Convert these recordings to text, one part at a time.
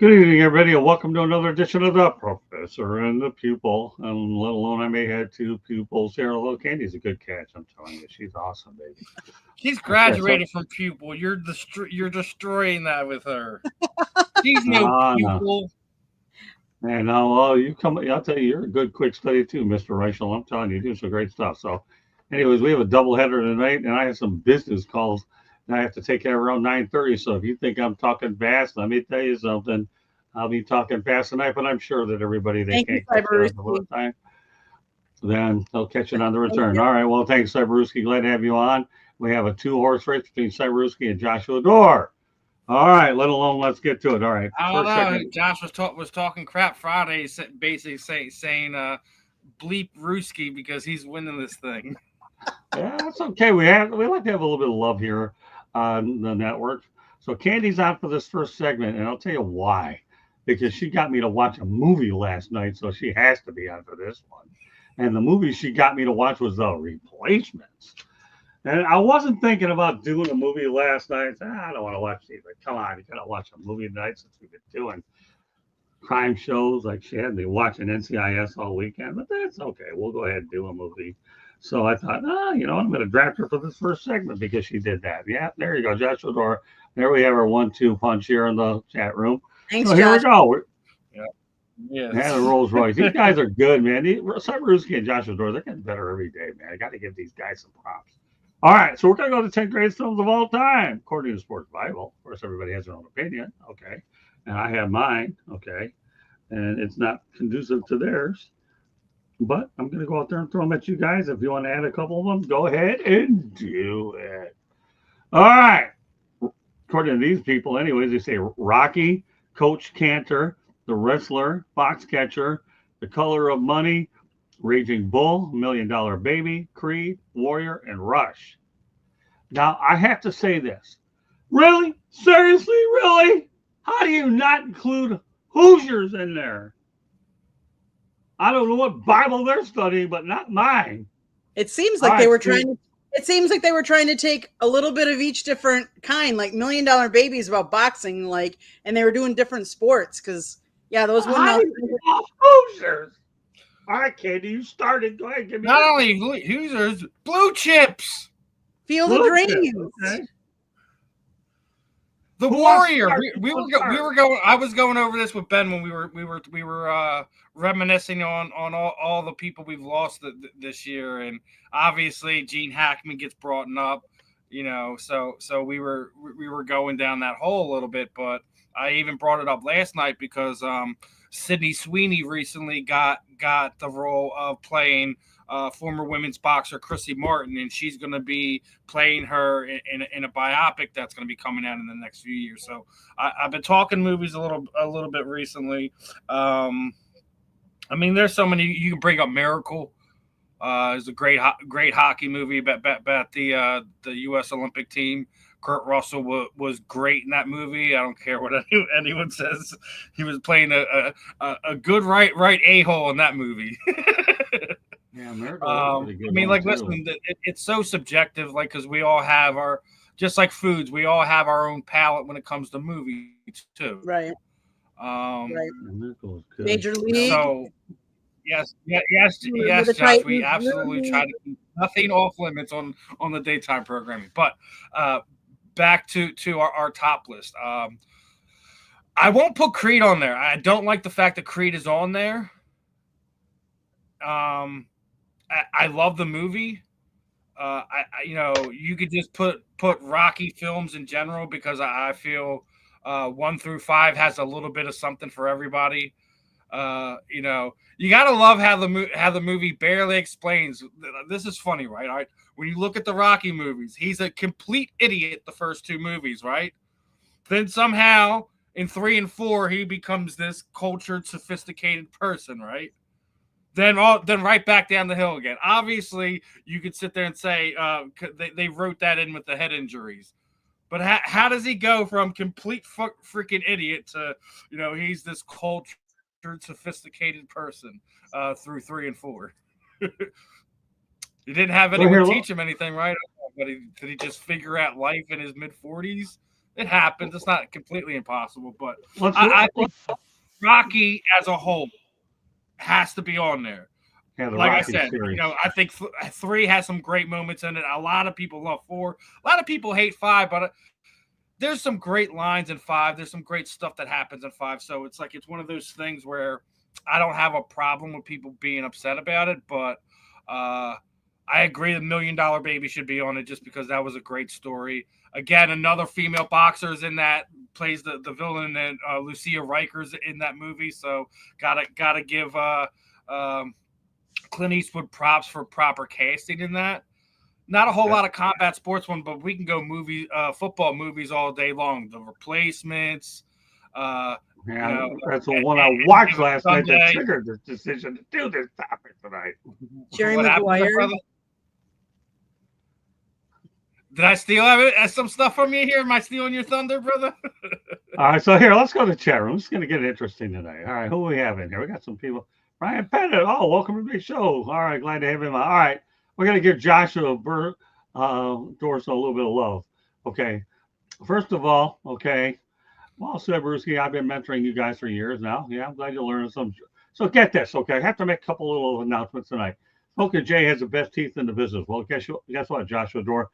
Good evening, everybody, and welcome to another edition of The Professor and the Pupil. And let alone I may have two pupils here. Although Candy's a good catch, I'm telling you. She's awesome, baby. She's Okay, so, graduated from pupil. You're destroying that with her. She's no no. pupil. And now, you come, I'll tell you, you're a good, quick study too, Mr. Reichel. I'm telling you, you're doing some great stuff. So, anyways, we have a double header tonight, and I have some business calls that I have to take care of around 9:30. So, if you think I'm talking fast, let me tell you something. I'll be talking fast tonight, but I'm sure that everybody that Thank you, can't catch it on the Cyberuski. time, then they'll catch it on the Thank return. you. All right. Well, thanks, Cyberuski. Glad to have you on. We have a two-horse race between Cyberuski and Joshua Door. All right. Let alone, let's get to it. All right. I don't First know. segment. Josh was talking crap Friday, basically saying bleep Ruski because he's winning this thing. Yeah, that's okay. We like to have a little bit of love here on the network. So Candy's on for this first segment, and I'll tell you why. Because she got me to watch a movie last night, so she has to be on for this one. And the movie she got me to watch was The Replacements. And I wasn't thinking about doing a movie last night. I said, I don't want to watch these. But come on, you gotta watch a movie tonight since we've been doing crime shows. Like she had me watching NCIS all weekend, but that's okay. We'll go ahead and do a movie. So I thought, I'm going to draft her for this first segment because she did that. Yeah, there you go, Joshua Dora. There we have our 1-2 punch here in the chat room. Thanks, So here we Josh. go. Yeah. Yeah, the Yes. Rolls Royce. These guys are good, man. Cyberuski and Joshua Dora, they're getting better every day, man. I got to give these guys some props. All right, so we're going to go to 10 greatest films of all time, according to Sports Bible. Of course, everybody has their own opinion. Okay. And I have mine. Okay. And it's not conducive to theirs. But I'm going to go out there and throw them at you guys. If you want to add a couple of them, go ahead and do it. All right. According to these people, anyways, they say Rocky, Coach Cantor, The Wrestler, Fox Catcher, The Color of Money, Raging Bull, $1 Million Baby, Creed, Warrior, and Rush. Now, I have to say this. Really? Seriously? Really? How do you not include Hoosiers in there? I don't know what Bible they're studying, but not mine. It seems All like they right, were Steve. trying to. It seems like they were trying to take a little bit of each different kind, like $1 Million Baby is about boxing, like, and they were doing different sports because, yeah, those How windmills. do you off Hoosiers? All right, Candy, you started. Go ahead, give me Not your only Hoosiers, blue chips. Field of blue chip. Dreams. Okay. The Who wants to Warrior. start? We were going. I was going over this with Ben when we were reminiscing on all the people we've lost this year, and obviously Gene Hackman gets brought up, So we were going down that hole a little bit, but I even brought it up last night because Sydney Sweeney recently got the role of playing former women's boxer Chrissy Martin, and she's going to be playing her in a biopic that's going to be coming out in the next few years. So I've been talking movies a little bit recently. I mean, there's so many. You can bring up Miracle. It's a great hockey movie about the U.S. Olympic team. Kurt Russell was great in that movie. I don't care what anyone says. He was playing a good right a-hole in that movie. Yeah, Miracle was a pretty I good mean, one like, too. listen, it's so subjective, like, because we all have just like foods, we all have our own palate when it comes to movies too. Right, Um, right. Yeah, Miracle was good. Major League. so yes, With the Josh, we Titans. absolutely try to keep nothing off limits on the daytime programming. But back to our top list. I won't put Creed on there. I don't like the fact that Creed is on there. I love the movie. You could just put Rocky films in general because I feel 1 through 5 has a little bit of something for everybody. You gotta love how the movie barely explains. This is funny, right? When you look at the Rocky movies, he's a complete idiot the first 2 movies, right? Then somehow in 3 and 4 he becomes this cultured, sophisticated person, right? Then right back down the hill again. Obviously, you could sit there and say they wrote that in with the head injuries. But how does he go from complete freaking idiot to, he's this cultured, sophisticated person through 3 and 4? He didn't have So here, anyone look. teach him anything, right? But did he just figure out life in his mid-40s? It happens. It's not completely impossible, but Let's, I think Rocky as a whole has to be on there. yeah, the Like I Rocky said, series. I think 3 has some great moments in it. A lot of people love 4. A lot of people hate 5, but there's some great lines in 5. There's some great stuff that happens in 5. So it's like it's one of those things where I don't have a problem with people being upset about it, but I agree the $1 Million Baby should be on it just because that was a great story. Again, another female boxer is in that, plays the villain, and Lucia Riker's in that movie. So gotta give Clint Eastwood props for proper casting in that. Not a whole lot of combat sports one, but we can go football movies all day long. The Replacements. That's the one I watched last night that triggered this decision to do this topic tonight. Jerry Maguire. Did I steal some stuff from you here? Am I stealing your thunder, brother? All right, so here, let's go to chat room. It's going to get interesting tonight. All right, who we have in here? We got some people. Ryan Pettit. Oh, welcome to the show. All right, glad to have him. All right, we're going to give Joshua Dorson a little bit of love. Okay, first of all, okay, well, Sebruski, I've been mentoring you guys for years now. Yeah, I'm glad you're learning some. So get this, okay? I have to make a couple little announcements tonight. Smoking Jay has the best teeth in the business. Well, guess what, Joshua Dorr?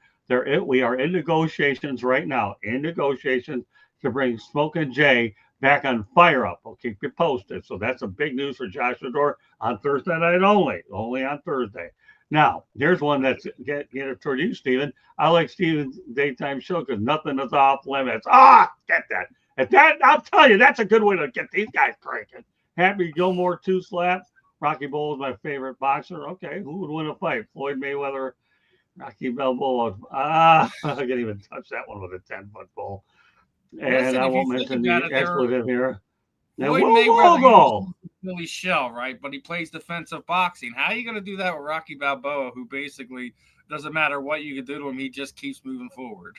We are in negotiations right now, to bring Smoking Jay back on Fire Up. I'll keep you posted. So that's a big news for Joshua Dorr on Thursday night only on Thursday. Now, here's one that's get it toward you, Steven. I like Steven's daytime show because nothing is off limits. Get that. At that, I'll tell you, that's a good way to get these guys cranking. Happy Gilmore 2 slap. Rocky Bull is my favorite boxer. Okay, who would win a fight? Floyd Mayweather, Rocky Balboa. I can't even touch that one with a 10-foot pole. And listen, I won't mention the expletive here. Floyd Mayweather is Billy Shell, right? But he plays defensive boxing. How are you going to do that with Rocky Balboa, who basically doesn't matter what you can do to him, he just keeps moving forward?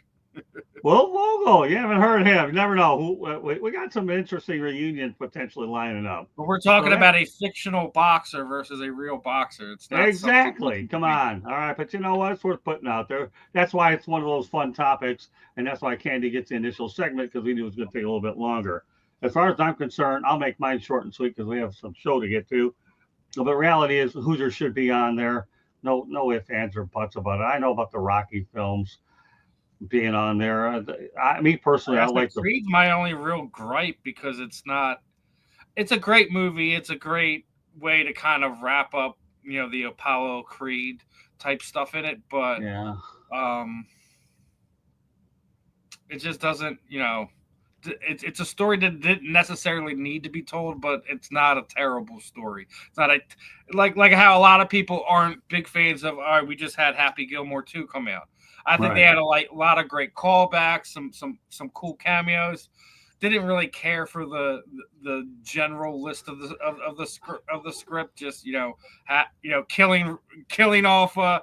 Well, Vogel, you haven't heard him. You never know. We got some interesting reunions potentially lining up. But we're talking about a fictional boxer versus a real boxer. It's not exactly. Come on. All right. But you know what? It's worth putting out there. That's why it's one of those fun topics. And that's why Candy gets the initial segment, because we knew it was going to take a little bit longer. As far as I'm concerned, I'll make mine short and sweet because we have some show to get to. But the reality is Hoosier should be on there. No ifs, ands, or buts about it. I know about the Rocky films being on there. Me personally, I like the Creed's my only real gripe because it's a great movie. It's a great way to kind of wrap up, the Apollo Creed type stuff in it. But it just doesn't, it's a story that didn't necessarily need to be told, but it's not a terrible story. It's not like how a lot of people aren't big fans of, all right, we just had Happy Gilmore 2 come out. I think they had a lot of great callbacks, some cool cameos. Didn't really care for the general list of the script. Just killing off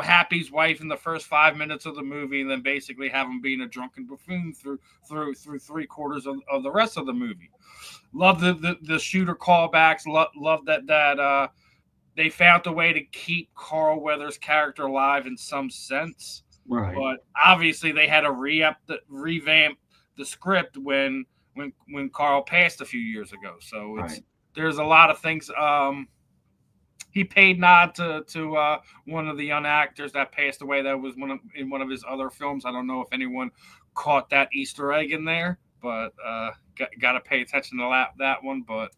Happy's wife in the first 5 minutes of the movie, and then basically have him being a drunken buffoon through 3/4 of the rest of the movie. Love the shooter callbacks. Love that. They found a way to keep Carl Weathers' character alive in some sense, right? But obviously they had to revamp the script when Carl passed a few years ago. So there's a lot of things. He paid nod to one of the young actors that passed away. That was in one of his other films. I don't know if anyone caught that Easter egg in there, but got to pay attention to that one. But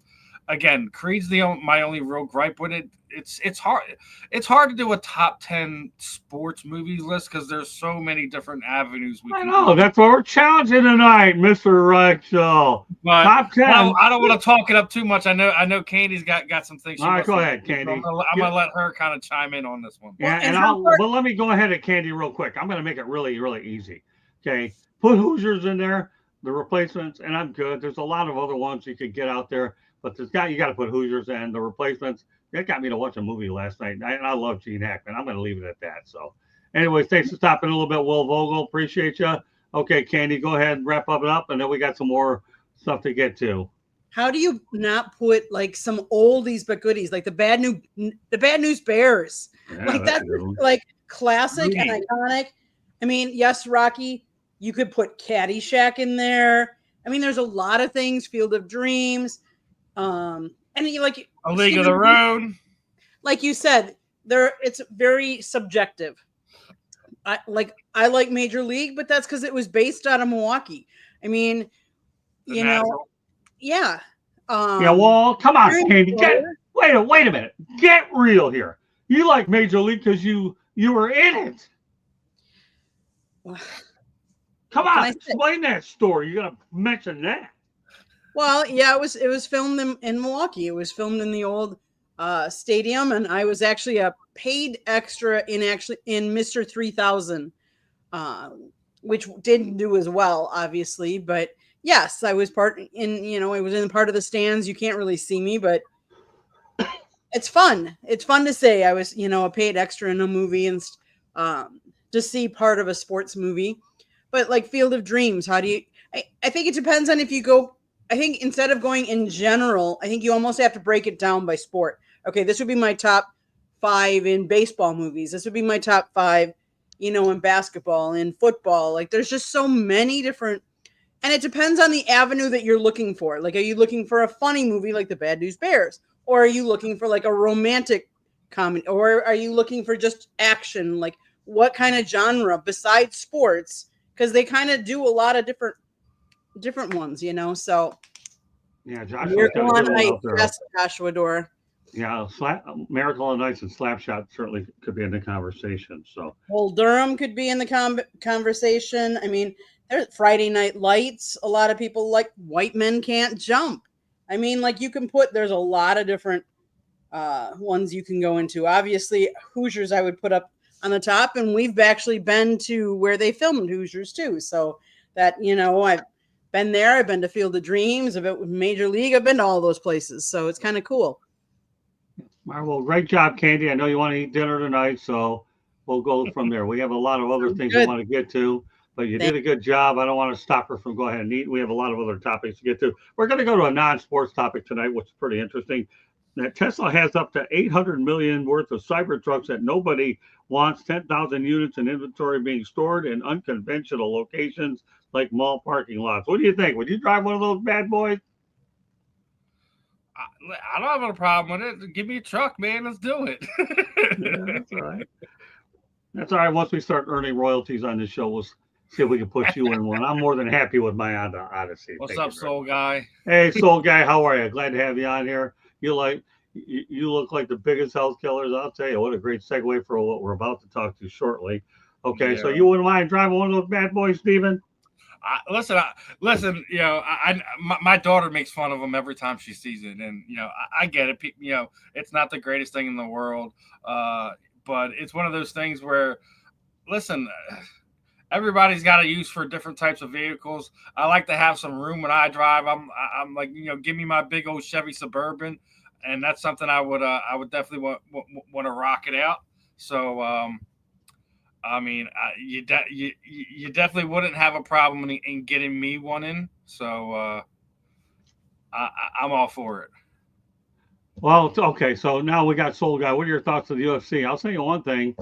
again, Creed's my only real gripe with it. It's hard to do a top 10 sports movies list because there's so many different avenues. I know that's what we're challenging tonight, Mr. Rexall. Top 10. I don't want to talk it up too much. I know Candy's got some things. All right, go ahead, Candy. I'm gonna let her kind of chime in on this one. Yeah, but let me go ahead and Candy real quick. I'm gonna make it really, really easy. Okay, put Hoosiers in there, the Replacements, and I'm good. There's a lot of other ones you could get out there. But you got to put Hoosiers and the Replacements. That got me to watch a movie last night. And I love Gene Hackman. I'm going to leave it at that. So, anyways, thanks for stopping a little bit, Will Vogel. Appreciate you. Okay, Candy, go ahead and wrap it up. And then we got some more stuff to get to. How do you not put like some oldies but goodies, like the Bad News Bears? Yeah, like that's like classic and iconic. I mean, yes, Rocky. You could put Caddyshack in there. I mean, there's a lot of things. Field of Dreams, and like A League of Their Own. Like you said, it's very subjective. I like Major League, but that's because it was based out of Milwaukee. I mean, yeah. Yeah, well, come on, Candy. Wait a minute. Get real here. You like Major League because you were in it. Come on, explain that story. You gotta mention that. Well, yeah, it was filmed in Milwaukee. It was filmed in the old stadium, and I was actually a paid extra in Mr. 3000, which didn't do as well, obviously. But yes, I was part of the stands. You can't really see me, but it's fun. It's fun to say I was, a paid extra in a movie and to see part of a sports movie. But like Field of Dreams, I think it depends on if you go. I think instead of going in general, I think you almost have to break it down by sport. Okay, this would be my top 5 in baseball movies. This would be my top 5, in basketball, in football. Like there's just so many different, and it depends on the avenue that you're looking for. Like, are you looking for a funny movie like The Bad News Bears? Or are you looking for like a romantic comedy? Or are you looking for just action? Like what kind of genre besides sports? Because they kind of do a lot of different ones, So yeah, Joshua Dora. Yeah, Miracle on Ice and Slapshot certainly could be in the conversation. So Bull Durham could be in the conversation. I mean, there's Friday Night Lights. A lot of people like White Men Can't Jump. I mean, like there's a lot of different ones you can go into. Obviously, Hoosiers I would put up on the top, and we've actually been to where they filmed Hoosiers too. So that, I've been there. I've been to Field of Dreams. I've been with Major League. I've been to all those places. So it's kind of cool. Well, great job, Candy. I know you want to eat dinner tonight, so we'll go from there. We have a lot of other things we want to get to, but you did a good job. I don't want to stop her from going ahead and eat. We have a lot of other topics to get to. We're going to go to a non-sports topic tonight, which is pretty interesting. That Tesla has up to 800 million worth of Cybertrucks that nobody wants, 10,000 units in inventory being stored in unconventional locations like mall parking lots. What do you think? Would you drive one of those bad boys? I don't have a problem with it. Give me a truck, man. Let's do it. Yeah, that's all right. That's all right. Once we start earning royalties on this show, we'll see if we can put you in one. I'm more than happy with my Odyssey. What's up, Soul Guy? Hey, Soul Guy. How are you? Glad to have you on here. You look like the biggest health killers. I'll tell you, what a great segue for what we're about to talk to shortly. Okay, yeah. So you wouldn't mind driving one of those bad boys, Steven? Listen. My daughter makes fun of them every time she sees it, and I get it. It's not the greatest thing in the world, but it's one of those things where, listen, everybody's got a use for different types of vehicles. I like to have some room when I drive. I'm like, give me my big old Chevy Suburban, and that's something I would definitely want to rock it out. So. I mean, you definitely wouldn't have a problem in getting me one in. So I'm all for it. Well, okay. So now we got Soul Guy. What are your thoughts of the UFC? I'll tell you one thing.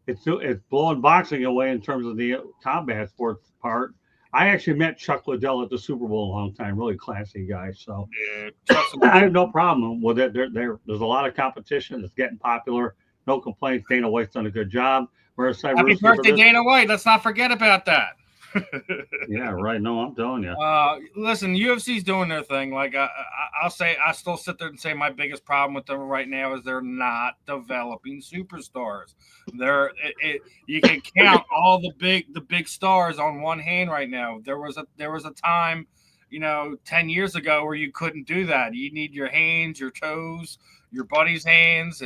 It's blowing boxing away in terms of the combat sports part. I actually met Chuck Liddell at the Super Bowl a long time. Really classy guy. So yeah, I have no problem with it. There's a lot of competition. It's getting popular. No complaints. Dana White's done a good job. Happy birthday, Dana White. Let's not forget about that. Yeah, right. No, I'm telling you. Listen, UFC's doing their thing. Like I still sit there and say my biggest problem with them right now is they're not developing superstars. You can count all the big stars on one hand right now. There was a time, 10 years ago where you couldn't do that. You need your hands, your toes, your buddy's hands.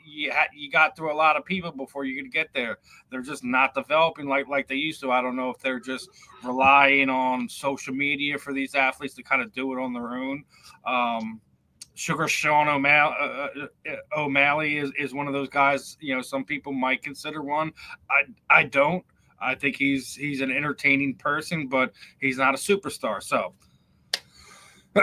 You got through a lot of people before you could get there. They're just not developing like they used to. I don't know if they're just relying on social media for these athletes to kind of do it on their own. Sugar Sean O'Malley is one of those guys. Some people might consider one. I don't. I think he's an entertaining person, but he's not a superstar. So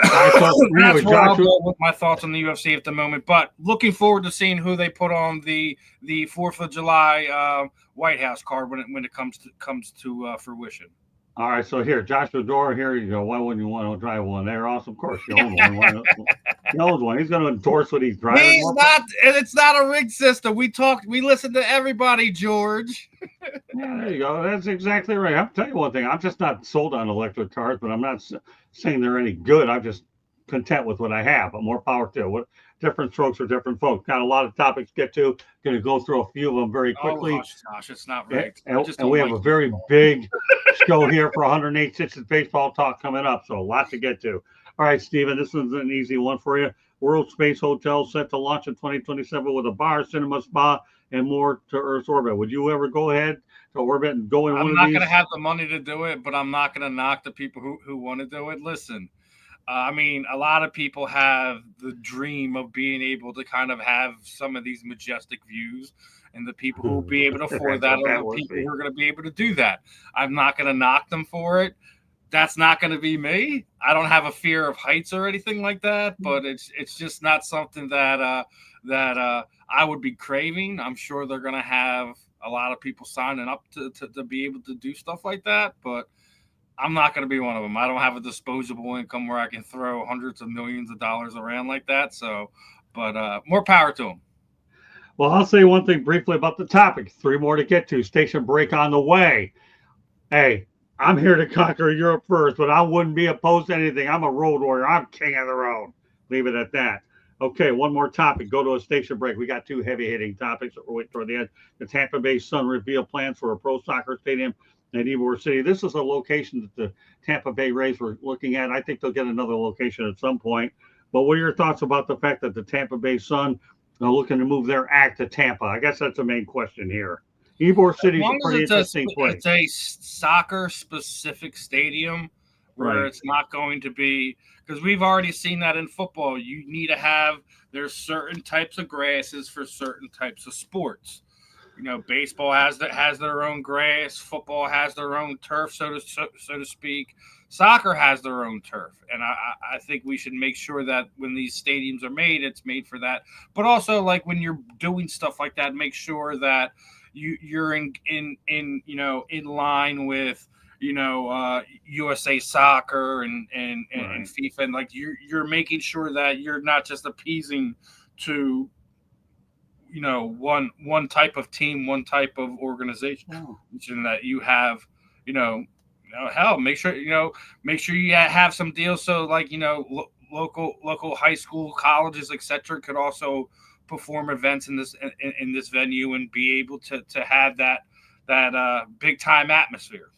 That's where I'll go with my thoughts on the UFC at the moment. But looking forward to seeing who they put on the 4th of July White House card when it comes to fruition. All right, so here, Joshua Dora, here you go. Why wouldn't you want to drive one there? Awesome, of course, you own one. He owns one. He's going to endorse what he's driving. He's not. It's not a rigged system. We listen to everybody, George. Yeah, there you go. That's exactly right. I'll tell you one thing. I'm just not sold on electric cars, but I'm not saying they're any good. I'm just content with what I have. But more power to what different strokes for different folks. Got a lot of topics to get to. Going to go through a few of them very quickly. Oh, gosh, it's not rigged. And we have a very big show here for 108 Sixes baseball talk coming up. So a lot to get to. All right, Steven, this one's an easy one for you. World Space Hotel set to launch in 2027 with a bar, cinema, spa, and more to Earth's orbit. Would you ever go ahead to orbit and go in one of these? I'm not going to have the money to do it, but I'm not going to knock the people who want to do it. Listen, I mean, a lot of people have the dream of being able to kind of have some of these majestic views, and the people who will be able to afford that are the people who are going to be able to do that. I'm not going to knock them for it. That's not going to be me. I don't have a fear of heights or anything like that, but it's just not something that I would be craving. I'm sure they're going to have a lot of people signing up to be able to do stuff like that, but I'm not going to be one of them. I don't have a disposable income where I can throw hundreds of millions of dollars around like that. So, but more power to them. Well, I'll say one thing briefly about the topic. 3 more to get to. Station break on the way. Hey, I'm here to conquer Europe first, but I wouldn't be opposed to anything. I'm a road warrior. I'm king of the road. Leave it at that. Okay, one more topic. Go to a station break. We got 2 heavy-hitting topics that we're waiting toward the end. The Tampa Bay Sun reveal plans for a pro soccer stadium in Ybor City. This is a location that the Tampa Bay Rays were looking at. I think they'll get another location at some point. But what are your thoughts about the fact that the Tampa Bay Sun are looking to move their act to Tampa? I guess that's the main question here. Ybor City is a pretty interesting place. It's a soccer-specific stadium where it's not going to be – because we've already seen that in football. You need to have – there's certain types of grasses for certain types of sports. You know, baseball has their own grass. Football has their own turf, so to speak. Soccer has their own turf. And I think we should make sure that when these stadiums are made, it's made for that. But also, like, when you're doing stuff like that, make sure that – you're in line with USA Soccer and FIFA, and like you're making sure that you're not just appeasing to one type of team, one type of organization, and that you have make sure you have some deals so like local high school, colleges, etc. could also perform events in this venue and be able to have that big time atmosphere.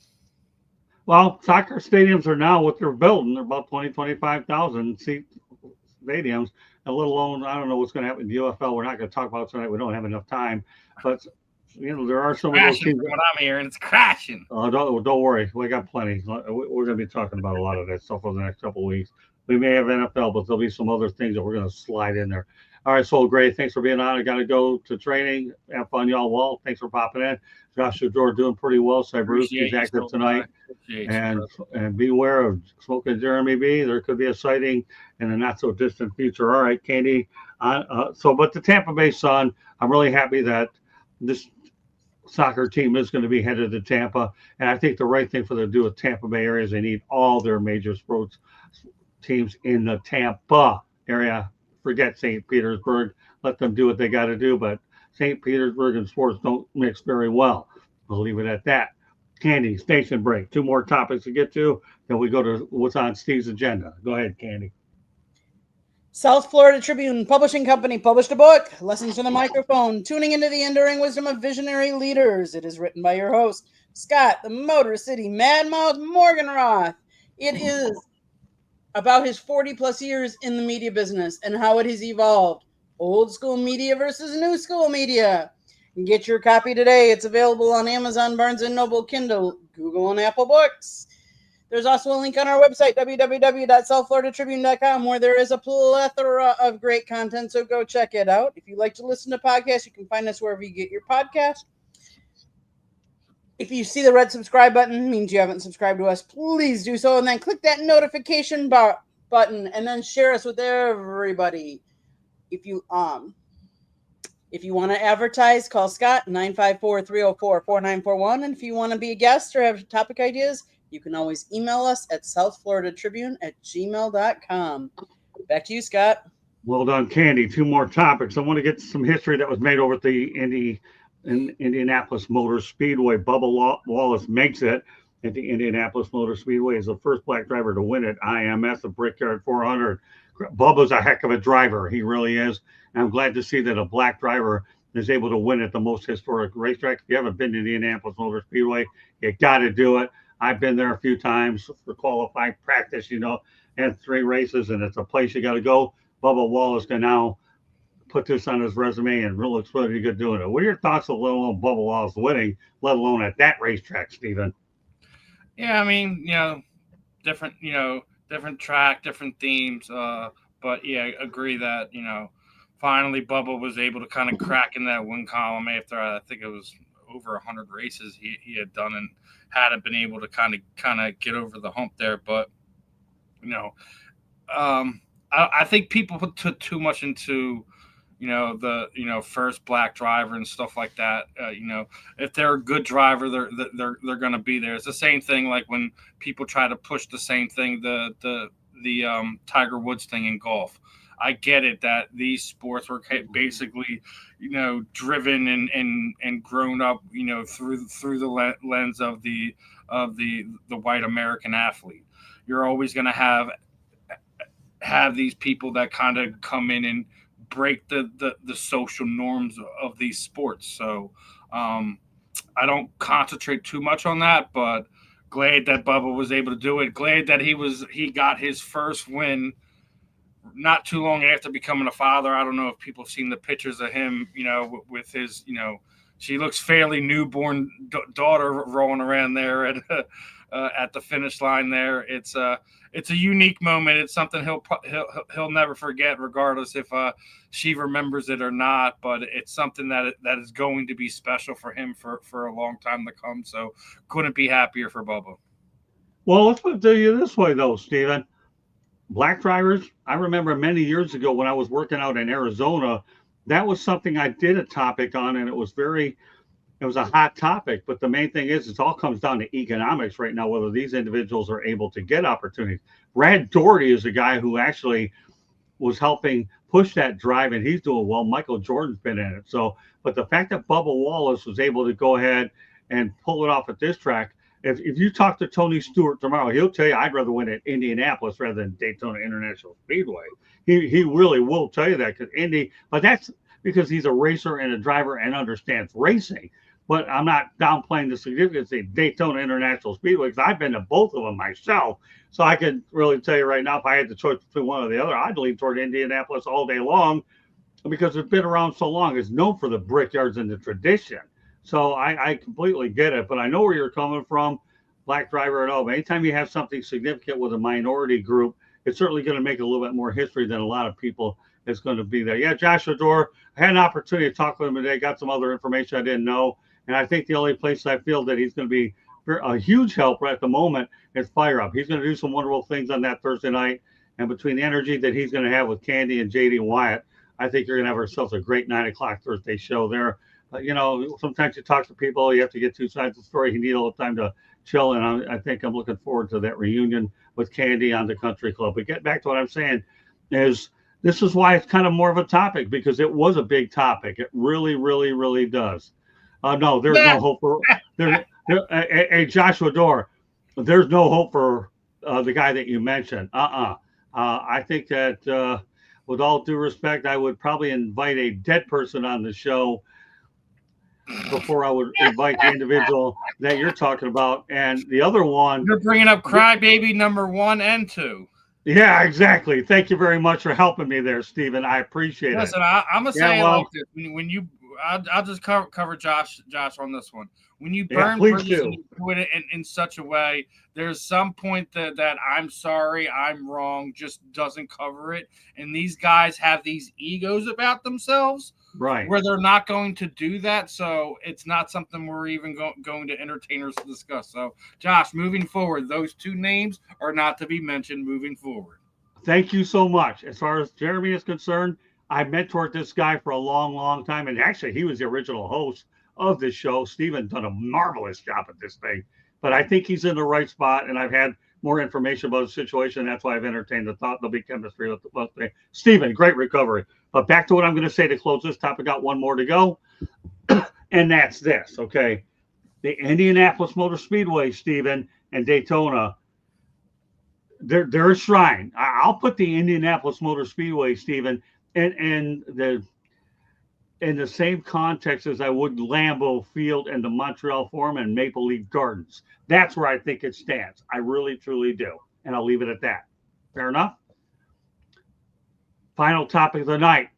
Well, soccer stadiums are now what they're building. They're about 25,000 seat stadiums. And let alone, I don't know what's going to happen in the UFL. We're not going to talk about it tonight. We don't have enough time. But there are some of those teams. What I'm hearing, it's crashing. Don't worry, we got plenty. We're going to be talking about a lot of that stuff over the next couple of weeks. We may have NFL, but there'll be some other things that we're going to slide in there. All right, Soul Gray, thanks for being on. I got to go to training. Have fun, y'all. Well, thanks for popping in. Joshua Door doing pretty well. Cyber's active tonight. And beware of Smoking Jeremy B. There could be a sighting in the not so distant future. All right, Candy. But the Tampa Bay Sun, I'm really happy that this soccer team is going to be headed to Tampa. And I think the right thing for them to do with Tampa Bay area is they need all their major sports teams in the Tampa area. Forget St. Petersburg. Let them do what they got to do. But St. Petersburg and sports don't mix very well. We'll leave it at that. Candy, station break. 2 more topics to get to. Then we go to what's on Steve's agenda. Go ahead, Candy. South Florida Tribune Publishing Company published a book, Lessons from the Microphone, Tuning into the Enduring Wisdom of Visionary Leaders. It is written by your host, Scott, the Motor City Madmouth Morganroth. It is about his 40-plus years in the media business and how it has evolved. Old school media versus new school media. Get your copy today. It's available on Amazon, Barnes & Noble, Kindle, Google, and Apple Books. There's also a link on our website, www.southfloridatribune.com, where there is a plethora of great content, so go check it out. If you like to listen to podcasts, you can find us wherever you get your podcast. If you see the red subscribe button, it means you haven't subscribed to us. Please do so, and then click that notification button and then share us with everybody. If you want to advertise, call Scott 954-304-4941. And if you want to be a guest or have topic ideas, you can always email us at southfloridatribune@gmail.com. Back to you, Scott. Well done, Candy. Two more topics. I want to get some history that was made over at the Indianapolis Motor Speedway. Bubba Wallace makes it at the Indianapolis Motor Speedway as the first black driver to win it. IMS, the Brickyard 400. Bubba's a heck of a driver. He really is. And I'm glad to see that a black driver is able to win at the most historic racetrack. If you haven't been to the Indianapolis Motor Speedway, you got to do it. I've been there a few times for qualifying practice, and 3 races, and it's a place you got to go. Bubba Wallace can now put this on his resume and really looks really good doing it. What are your thoughts of let alone Bubba Wallace winning, let alone at that racetrack, Stephen? Yeah, I mean, different track, different themes. But yeah, I agree that, finally Bubba was able to kind of crack in that win column after I think it was over 100 races he had done and hadn't been able to kind of get over the hump there. But, I think people put too much into, the first black driver and stuff like that. If they're a good driver, they're going to be there. It's the same thing like when people try to push the same thing, the Tiger Woods thing in golf. I get it that these sports were basically, driven and grown up, through the lens of the white American athlete. You're always going to have these people that kind of come in and break the social norms of these sports. So I don't concentrate too much on that, but glad that Bubba was able to do it. Glad that he got his first win not too long after becoming a father. I don't know if people have seen the pictures of him, with his, she looks fairly newborn daughter rolling around there at the finish line there. It's a unique moment. It's something he'll never forget, regardless if she remembers it or not. But it's something that is going to be special for him for a long time to come. So couldn't be happier for Bubba. Well, let's put it to you this way, though, Stephen. Black drivers, I remember many years ago when I was working out in Arizona, that was something I did a topic on, and it was a hot topic. But the main thing is, it all comes down to economics right now, whether these individuals are able to get opportunities. Brad Doherty is a guy who actually was helping push that drive, and he's doing well. Michael Jordan's been in it. So, but the fact that Bubba Wallace was able to go ahead and pull it off at this track, if you talk to Tony Stewart tomorrow, he'll tell you I'd rather win at Indianapolis rather than Daytona International Speedway. He really will tell you that but that's because he's a racer and a driver and understands racing. But I'm not downplaying the significance of Daytona International Speedway because I've been to both of them myself. So I can really tell you right now, if I had the choice between one or the other, I'd lean toward Indianapolis all day long because it's been around so long. It's known for the brickyards and the tradition. So I completely get it, but I know where you're coming from, black driver at all. But anytime you have something significant with a minority group, it's certainly going to make a little bit more history than a lot of people is going to be there. Yeah, Josh Adore, I had an opportunity to talk with him today, got some other information I didn't know. And I think the only place I feel that he's going to be a huge help right at the moment is Fire Up. He's going to do some wonderful things on that Thursday night. And between the energy that he's going to have with Candy and JD Wyatt, I think you're going to have ourselves a great 9 o'clock Thursday show there. Sometimes you talk to people, you have to get two sides of the story. You need a little time to chill. And I think I'm looking forward to that reunion with Candy on the Country Club. But get back to what I'm saying is this is why it's kind of more of a topic, because it was a big topic. It really, really, really does. No, there's no hope for Joshua Dorr. There's no hope for the guy that you mentioned. I think that with all due respect, I would probably invite a dead person on the show before I would invite the individual that you're talking about. And the other one, you're bringing up Crybaby number 1 and 2. Yeah, exactly. Thank you very much for helping me there, Stephen. I appreciate it. Listen, I'm gonna say like this. When you, I'll just cover Josh on this one. When you burn bridges and you do it in such a way, there's some point that I'm sorry, I'm wrong, just doesn't cover it. And these guys have these egos about themselves, right? Where they're not going to do that. So it's not something we're even going to entertain or discuss. So, Josh, moving forward, those two names are not to be mentioned moving forward. thank you so much. As far as Jeremy is concerned, I mentored this guy for a long, long time. And actually, he was the original host of this show. Steven done a marvelous job at this thing. But I think he's in the right spot. And I've had more information about the situation. That's why I've entertained the thought there'll be chemistry with the Steven, great recovery. But back to what I'm going to say to close this topic out, one more to go. And that's this, okay? The Indianapolis Motor Speedway, Steven, and Daytona, they're a shrine. I'll put the Indianapolis Motor Speedway, Steven, in the same context as I would Lambeau Field and the Montreal Forum and Maple Leaf Gardens. That's where I think it stands. I really, truly do. And I'll leave it at that. Fair enough? Final topic of the night.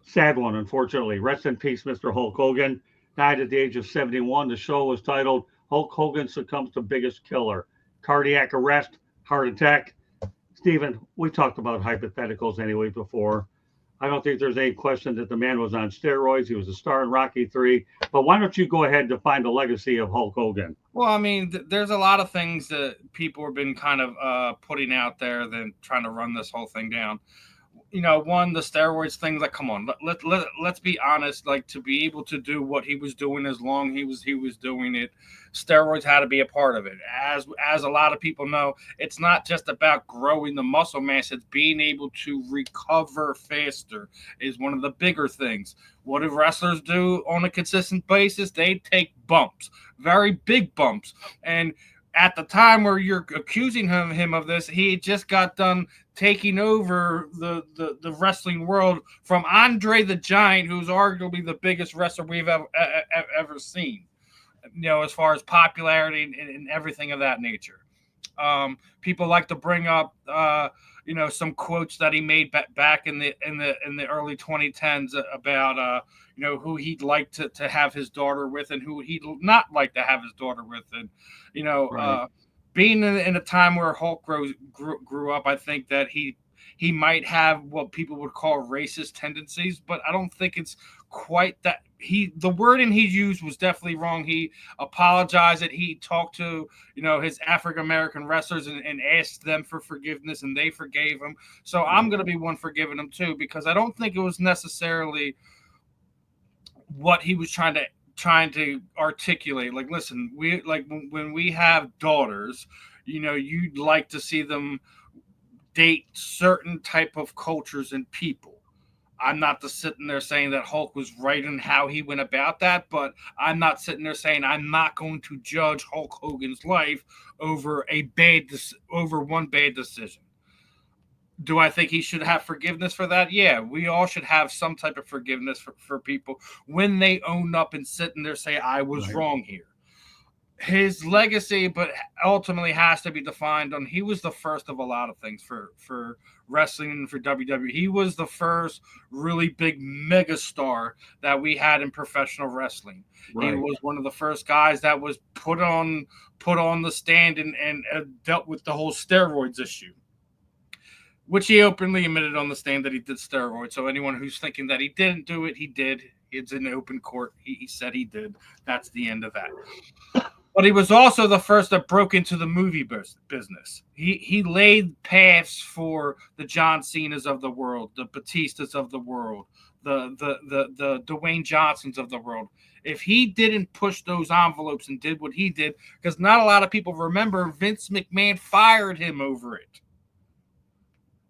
Sad one, unfortunately. Rest in peace, Mr. Hulk Hogan. Died at the age of 71. The show was titled Hulk Hogan Succumbs to Biggest Killer. Cardiac arrest, heart attack. Steven, we talked about hypotheticals anyway before. I don't think there's any question that the man was on steroids. He was a star in Rocky III. But why don't you go ahead and define the legacy of Hulk Hogan? Well, I mean, there's a lot of things that people have been kind of putting out there than trying to run this whole thing down. You know, one, the steroids things, like, come on, let's be honest. Like, to be able to do what he was doing as long he was doing it, steroids had to be a part of it. As a lot of people know, it's not just about growing the muscle mass, it's being able to recover faster is one of the bigger things. What do wrestlers do on a consistent basis? They take bumps, very big bumps. And at the time where you're accusing him of this, he just got done taking over the wrestling world from Andre the Giant, who's arguably the biggest wrestler we've ever seen, you know, as far as popularity and everything of that nature. People like to bring up, you know, some quotes that he made back in the early 2010s about, you know, who he'd like to have his daughter with and who he'd not like to have his daughter with. And, you know, right. Being in a time where Hulk grew up, I think that he might have what people would call racist tendencies, but I don't think it's quite that. The wording he used was definitely wrong. He apologized that he talked to, you know, his African-American wrestlers and asked them for forgiveness, and they forgave him. So I'm going to be one forgiving him too, because I don't think it was necessarily what he was trying to articulate. Like, listen, when we have daughters, you know, you'd like to see them date certain type of cultures and people. I'm not sitting there saying that Hulk was right in how he went about that, but I'm not sitting there saying I'm not going to judge Hulk Hogan's life over one bad decision. Do I think he should have forgiveness for that? Yeah, we all should have some type of forgiveness for people when they own up and sit in there say, I was wrong here. His legacy, but ultimately has to be defined on, he was the first of a lot of things for wrestling and for WWE. He was the first really big megastar that we had in professional wrestling. Right. He was one of the first guys that was put on the stand and dealt with the whole steroids issue, which he openly admitted on the stand that he did steroids. So anyone who's thinking that he didn't do it, he did. It's in open court. He said he did. That's the end of that. But he was also the first that broke into the movie business. He laid paths for the John Cenas of the world, the Batistas of the world, the Dwayne Johnsons of the world. If he didn't push those envelopes and did what he did, because not a lot of people remember, Vince McMahon fired him over it.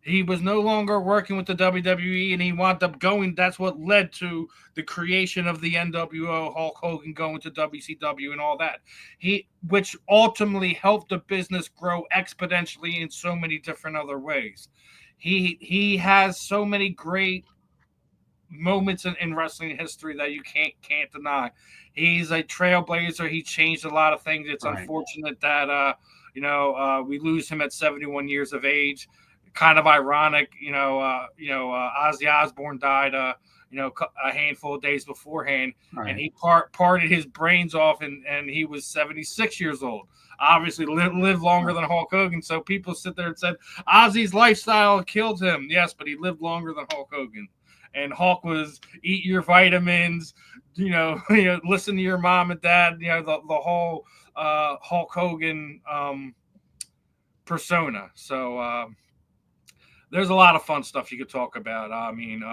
He was no longer working with the WWE, and he wound up going. That's what led to the creation of the NWO, Hulk Hogan going to WCW and all that. Which ultimately helped the business grow exponentially in so many different other ways. He has so many great moments in wrestling history that you can't deny. He's a trailblazer. He changed a lot of things. It's unfortunate that we lose him at 71 years of age. Kind of ironic, Ozzy Osbourne died, a handful of days beforehand, and he parted his brains off, and he was 76 years old. Obviously, lived longer than Hulk Hogan. So people sit there and said Ozzy's lifestyle killed him. Yes, but he lived longer than Hulk Hogan. And Hulk was eat your vitamins, listen to your mom and dad. The whole Hulk Hogan persona. So. there's a lot of fun stuff you could talk about. I mean,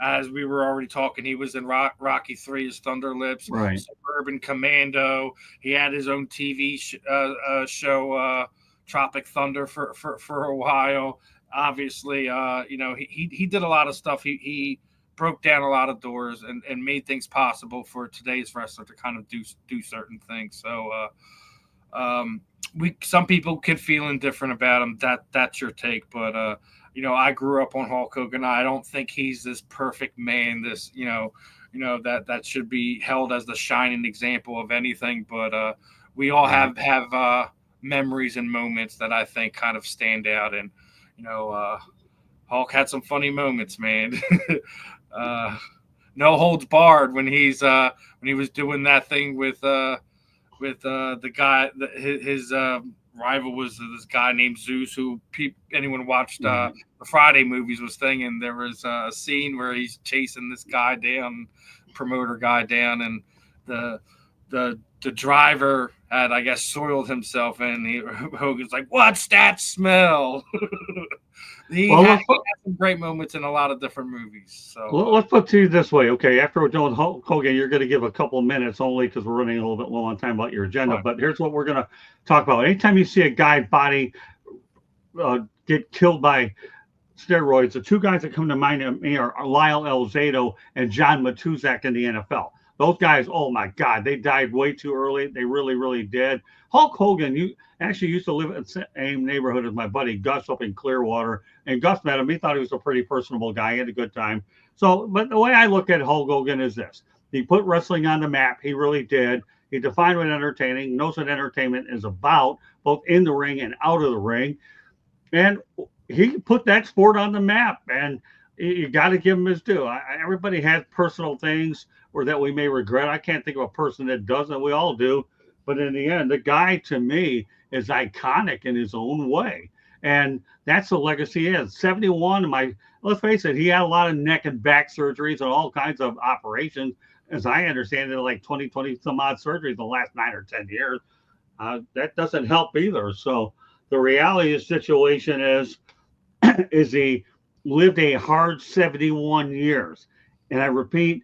as we were already talking, he was in Rocky 3 as Thunder Lips, Right. Suburban Commando. He had his own TV show, Tropic Thunder, for a while. Obviously, he did a lot of stuff. He broke down a lot of doors and made things possible for today's wrestler to kind of do certain things. So some people can feel indifferent about him. That's your take, but I grew up on Hulk Hogan. I don't think he's this perfect man. This that should be held as the shining example of anything. But we all have memories and moments that I think kind of stand out. And Hulk had some funny moments, man. No holds barred when he was doing that thing with the guy. His rival was this guy named Zeus, who anyone watched the Friday movies was thinking there was a scene where he's chasing this guy down, promoter guy down, and the driver had, I guess, soiled himself, and Hogan's like, "What's that smell?" He had some great moments in a lot of different movies. So let's put it to you this way, okay? After we're done with Hulk Hogan, you're going to give a couple minutes only because we're running a little bit low on time about your agenda. Right. But here's what we're going to talk about. Anytime you see a guy body get killed by steroids, the two guys that come to mind of me are Lyle Alzado and John Matuzak in the NFL. Those guys, oh my God, they died way too early. They really, really did. Hulk Hogan, you actually used to live in the same neighborhood as my buddy Gus up in Clearwater. And Gus met him. He thought he was a pretty personable guy. He had a good time. So, but the way I look at Hulk Hogan is this. He put wrestling on the map. He really did. He defined what entertaining, knows what entertainment is about, both in the ring and out of the ring. And he put that sport on the map. And you got to give him his due. Everybody has personal things or that we may regret. I can't think of a person that doesn't. We all do. But in the end, the guy to me is iconic in his own way. And that's the legacy he is. 71, let's face it, he had a lot of neck and back surgeries and all kinds of operations. As I understand it, like 20 some odd surgeries in the last 9 or 10 years. That doesn't help either. So the reality of the situation is he lived a hard 71 years. And I repeat,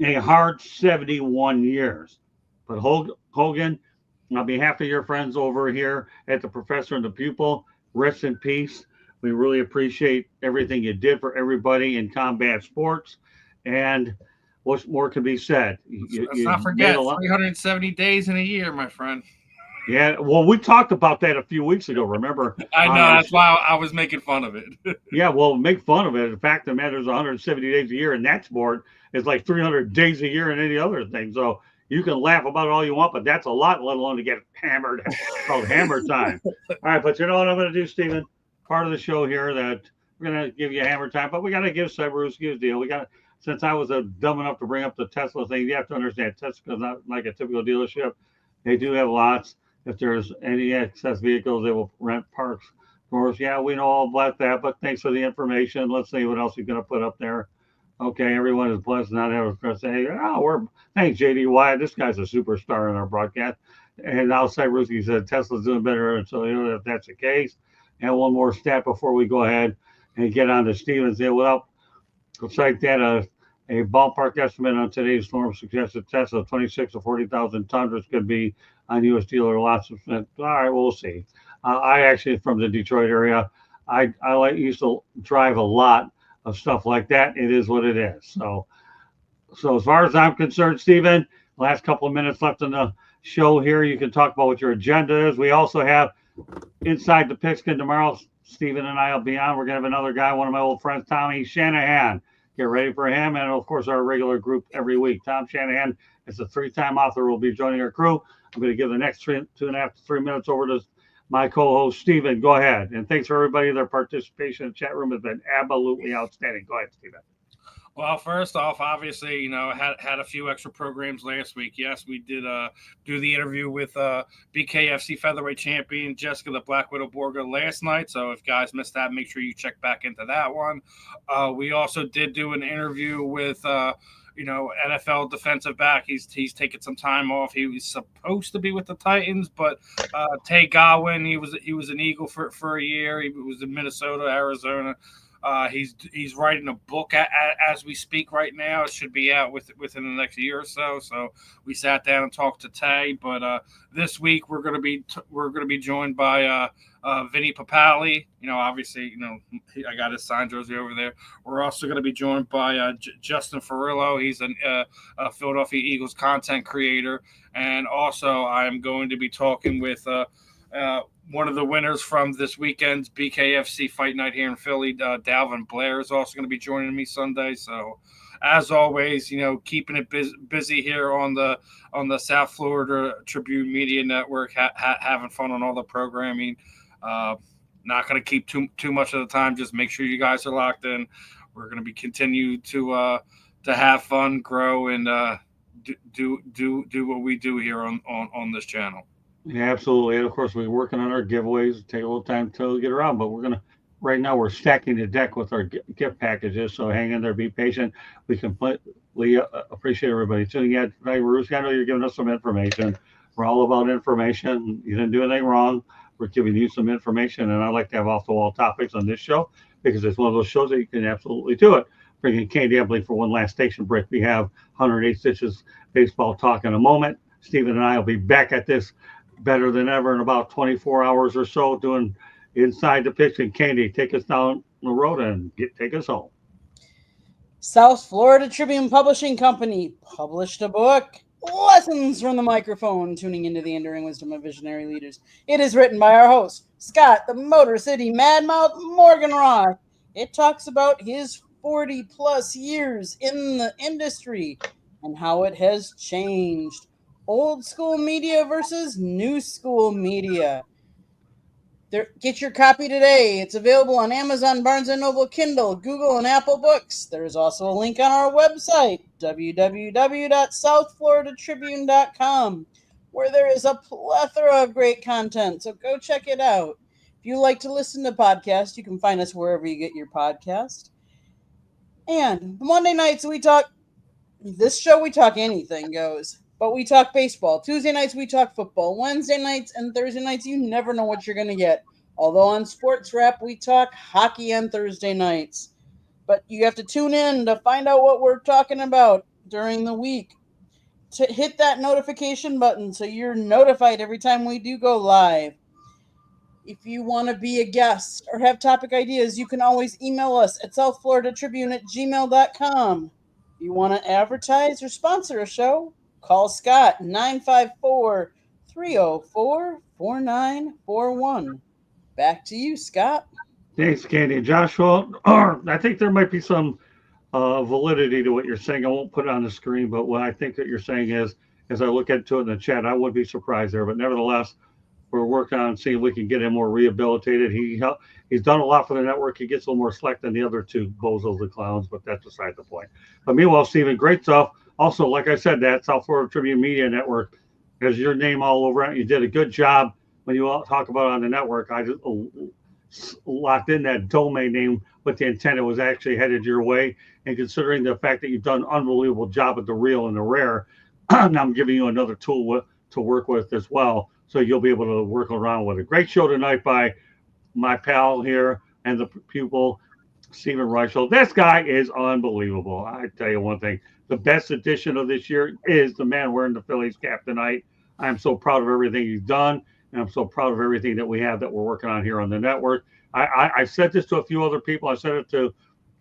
a hard 71 years. But Hogan, on behalf of your friends over here at the Professor and the Pupil, rest in peace. We really appreciate everything you did for everybody in combat sports. And what more can be said? Let's not forget 370 days in a year, my friend. Yeah, well, we talked about that a few weeks ago, remember? I know, that's why I was making fun of it. Yeah, well, make fun of it. The fact of the matter is 170 days a year in that sport is like 300 days a year in any other thing. So you can laugh about it all you want, but that's a lot, let alone to get hammered. It's called hammer time. All right, but you know what I'm going to do, Stephen? Part of the show here that we're going to give you a hammer time, but we got to give Cyberus his deal. Since I was dumb enough to bring up the Tesla thing, you have to understand Tesla's not like a typical dealership. They do have lots. If there's any excess vehicles, they will rent parks for us. Yeah, we know all about that, but thanks for the information. Let's see what else you're going to put up there. Okay, everyone is blessed not to have to say, thanks, JD Wyatt. This guy's a superstar in our broadcast. And now Cyberuski said Tesla's doing better. And so, if that's the case. And one more stat before we go ahead and get on to Stevens. Without cite that, a ballpark estimate on today's storm suggests that Tesla 26 to 40,000 tons could be on U.S. dealer lots. All right, we'll see. I actually, from the Detroit area, I used to drive a lot of stuff like that. It is what it is. So as far as I'm concerned, Stephen, last couple of minutes left in the show here. You can talk about what your agenda is. We also have Inside the Pigskin tomorrow. Stephen and I will be on. We're going to have another guy, one of my old friends, Tommy Shanahan. Get ready for him. And, of course, our regular group every week. Tom Shanahan is a 3-time author, will be joining our crew. I'm going to give the next 2.5 to 3 minutes over to my co-host, Stephen. Go ahead. And thanks for everybody. Their participation in the chat room has been absolutely outstanding. Go ahead, Stephen. Well, first off, obviously, had a few extra programs last week. Yes, we did do the interview with BKFC featherweight champion Jessica the Black Widow Borga last night. So if guys missed that, make sure you check back into that one. We also did do an interview with NFL defensive back. He's taken some time off. He was supposed to be with the Titans, but Tay Godwin, he was an Eagle for a year. He was in Minnesota, Arizona. He's writing a book as we speak right now. It should be out within the next year or so. So we sat down and talked to Tay. But this week we're going to be joined by Vinny Papali. Obviously, I got his signed jersey over there. We're also going to be joined by Justin Ferrillo. He's a Philadelphia Eagles content creator, and also I'm going to be talking with one of the winners from this weekend's BKFC Fight Night here in Philly. Dalvin Blair is also going to be joining me Sunday. So, as always, keeping it busy here on the South Florida Tribune Media Network, having fun on all the programming. Not going to keep too much of the time. Just make sure you guys are locked in. We're going to be continue to have fun, grow, and do what we do here on this channel. Yeah, absolutely. And of course, we're working on our giveaways. Take a little time to get around, but right now we're stacking the deck with our gift packages. So hang in there, be patient. We completely appreciate everybody tuning in. Hey, Ruski, I know you're giving us some information. We're all about information. You didn't do anything wrong. We're giving you some information, and I like to have off-the-wall topics on this show because it's one of those shows that you can absolutely do it. Bringing Candy Embley for one last station break. We have 108 Stitches baseball talk in a moment. Stephen and I will be back at this better than ever in about 24 hours or so doing inside the pitch. And Candy, take us down the road and take us home. South Florida Tribune Publishing Company published a book, Lessons from the Microphone, tuning into the enduring wisdom of visionary leaders. It is written by our host, Scott, the Motor City Madmouth Morgan Roth. It talks about his 40 plus years in the industry and how it has changed. Old school media versus new school media. Get your copy today. It's available on Amazon, Barnes & Noble, Kindle, Google, and Apple Books. There is also a link on our website, www.southfloridatribune.com, where there is a plethora of great content, so go check it out. If you like to listen to podcasts, you can find us wherever you get your podcast. And Monday nights we talk anything goes. But we talk baseball. Tuesday nights, we talk football. Wednesday nights and Thursday nights, you never know what you're going to get. Although on Sports Wrap, we talk hockey on Thursday nights. But you have to tune in to find out what we're talking about during the week. To hit that notification button so you're notified every time we do go live. If you want to be a guest or have topic ideas, you can always email us at southfloridatribune@gmail.com. If you want to advertise or sponsor a show, call Scott, 954-304-4941. Back to you, Scott. Thanks, Candy. And Joshua, I think there might be some validity to what you're saying. I won't put it on the screen, but what I think that you're saying is, as I look into it in the chat, I wouldn't be surprised there. But nevertheless, we're working on seeing if we can get him more rehabilitated. He's done a lot for the network. He gets a little more slack than the other two bozos, the clowns, but that's beside the point. But meanwhile, Stephen, great stuff. Also, like I said, that South Florida Tribune Media Network has your name all over it. You did a good job when you all talk about it on the network. I just locked in that domain name with the intent it was actually headed your way. And considering the fact that you've done an unbelievable job with the real and the rare, now I'm giving you another tool to work with as well. So you'll be able to work around with it. Great show tonight by my pal here and the pupil, Stephen Reichel. This guy is unbelievable. I tell you one thing. The best edition of this year is the man wearing the Phillies cap tonight. I'm so proud of everything he's done, and I'm so proud of everything that we have that we're working on here on the network. I said this to a few other people. I said it to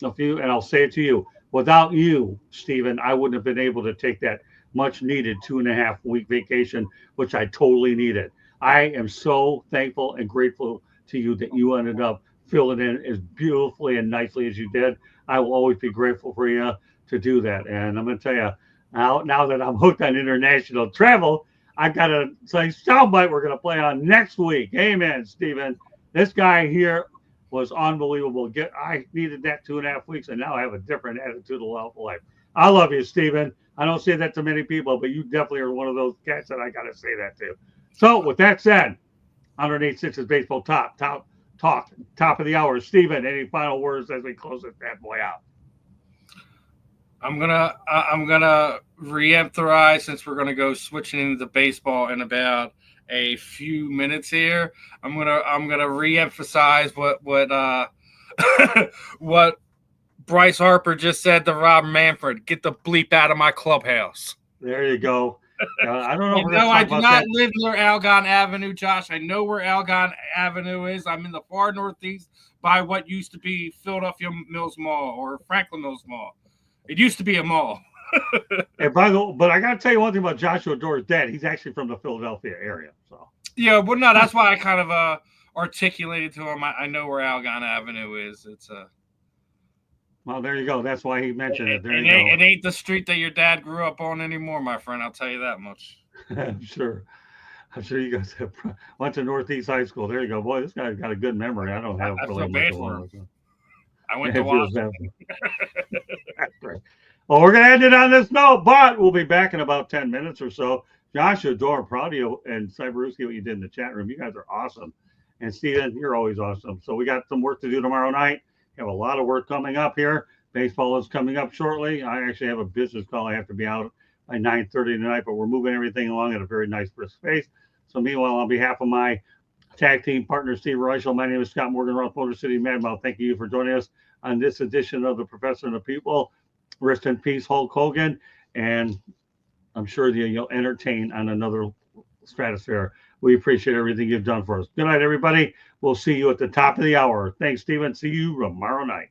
a few, and I'll say it to you. Without you, Stephen, I wouldn't have been able to take that much-needed 2.5-week vacation, which I totally needed. I am so thankful and grateful to you that you ended up filling in as beautifully and nicely as you did. I will always be grateful for you to do that. And I'm going to tell you, now that I'm hooked on international travel, I got a soundbite we're going to play on next week. Amen, Stephen. This guy here was unbelievable. I needed that 2.5 weeks, and now I have a different attitude of life. I love you, Stephen. I don't say that to many people, but you definitely are one of those cats that I got to say that to. So with that said, 108 Stitches Baseball top of the hour. Stephen, any final words as we close this bad boy out? I'm gonna re-emphasize, since we're gonna go switching into baseball in about a few minutes here. I'm gonna re-emphasize what what Bryce Harper just said to Rob Manfred. Get the bleep out of my clubhouse. There you go. I don't know if we're going to No, talk I do about not that. live near Algon Avenue, Josh. I know where Algon Avenue is. I'm in the far northeast by what used to be Philadelphia Mills Mall or Franklin Mills Mall. It used to be a mall. And but I got to tell you one thing about Joshua Doerr's dad. He's actually from the Philadelphia area. So Yeah, well, no, that's why I kind of articulated to him. I know where Algon Avenue is. It's well, there you go. That's why he mentioned it. There you it ain't the street that your dad grew up on anymore, my friend. I'll tell you that much. go. I'm sure you guys went to Northeast High School. There you go. Boy, this guy's got a good memory. I don't have I really feel much bad of for one. him. I went Yeah, to it feels Washington. bad. That's right. Well, we're going to end it on this note, but we'll be back in about 10 minutes or so. Joshua Doerr, proud of you, and Cyberuski, what you did in the chat room. You guys are awesome. And Steven, you're always awesome. So we got some work to do tomorrow night. We have a lot of work coming up here. Baseball is coming up shortly. I actually have a business call. I have to be out by 9:30 tonight, but we're moving everything along at a very nice, brisk pace. So meanwhile, on behalf of my tag team partner, Steve Reichel, my name is Scott Morgan, Roth Motor City Madball. Thank you for joining us on this edition of the Professor and the People. Rest in peace, Hulk Hogan. And I'm sure you'll entertain on another stratosphere. We appreciate everything you've done for us. Good night, everybody. We'll see you at the top of the hour. Thanks, Stephen. See you tomorrow night.